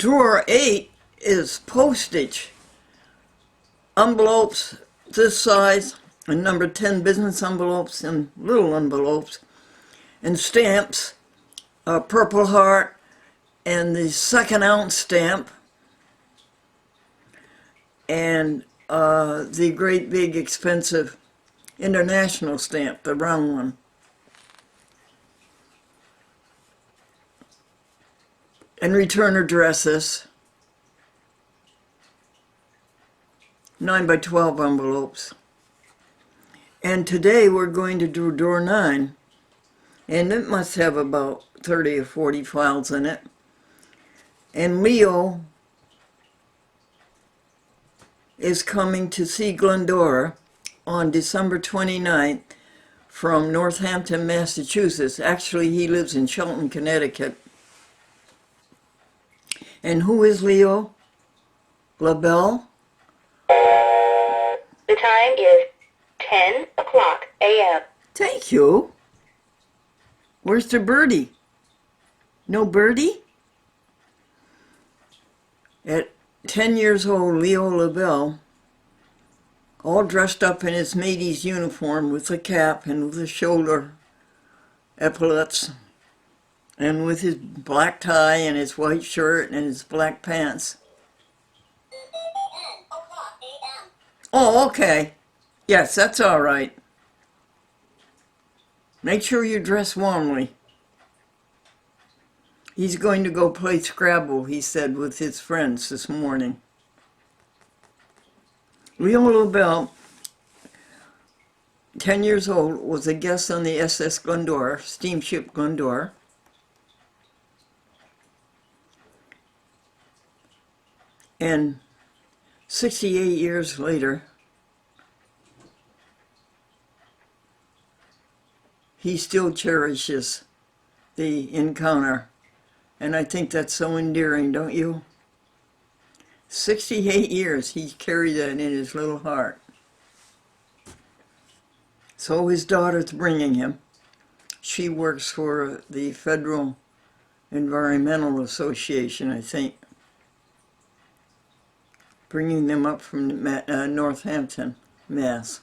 Drawer 8 is postage. Envelopes this size, and number 10 business envelopes and little envelopes, and stamps, a Purple Heart, and the 2nd ounce stamp, and the great big expensive international stamp, the round one. And return addresses, 9 by 12 envelopes. And today we're going to do drawer 9, and it must have about 30 or 40 files in it. And Leo is coming to see Glendora on December 29th from Northampton, Massachusetts. Actually, he lives in Shelton, Connecticut. And who is Leo LaBelle? The time is 10 o'clock a.m. Thank you. Where's the birdie? No birdie? At 10 years old, Leo LaBelle, all dressed up in his mate's uniform with a cap and with the shoulder epaulets, and with his black tie and his white shirt and his black pants. Oh, okay. Yes, that's all right. Make sure you dress warmly. He's going to go play Scrabble, he said, with his friends this morning. Leo LaBelle, 10 years old, was a guest on the SS Glendora, steamship Glendora. And 68 years later, he still cherishes the encounter. And I think that's so endearing, don't you? 68 years, he carried that in his little heart. So his daughter's bringing him. She works for the Federal Environmental Association, I think. Bringing them up from Northampton, Mass.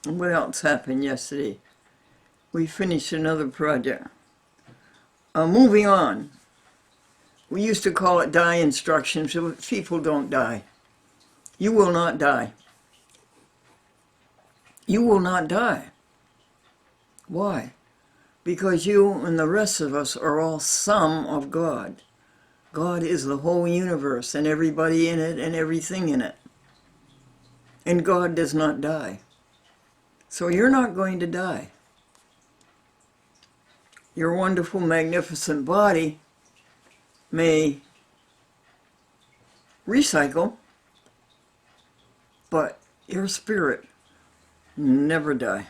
And what else happened yesterday? We finished another project. Moving on. We used to call it die instructions, but people don't die. You will not die. You will not die. Why? Because you and the rest of us are all some of God. God is the whole universe and everybody in it and everything in it. And God does not die. So you're not going to die. Your wonderful, magnificent body may recycle, but your spirit never die.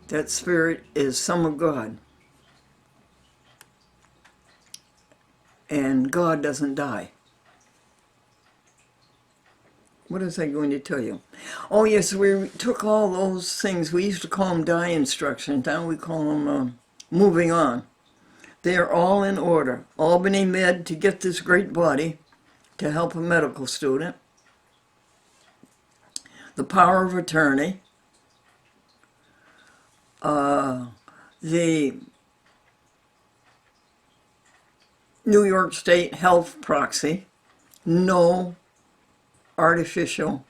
That spirit is some of God. And God doesn't die. What was I going to tell you? Oh, yes, we took all those things. We used to call them die instructions. Now we call them moving on. They are all in order. Albany Med to get this great body to help a medical student. The power of attorney. The New York State Health Proxy. No artificial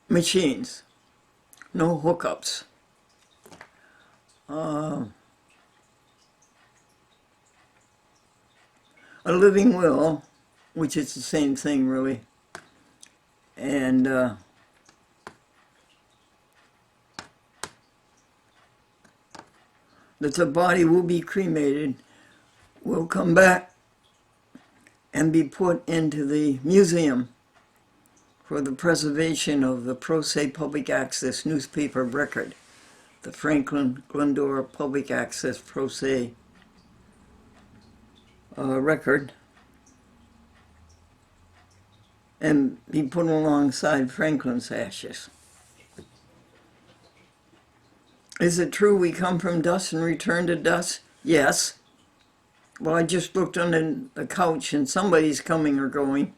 machines. No hookups. A living will, which is the same thing really. And that the body will be cremated, will come back and be put into the museum for the preservation of the Pro Se Public Access newspaper record, the Franklin Glendora Public Access Pro Se record, and be put alongside Franklin's ashes. Is it true we come from dust and return to dust? Yes. Well, I just looked under the couch and somebody's coming or going.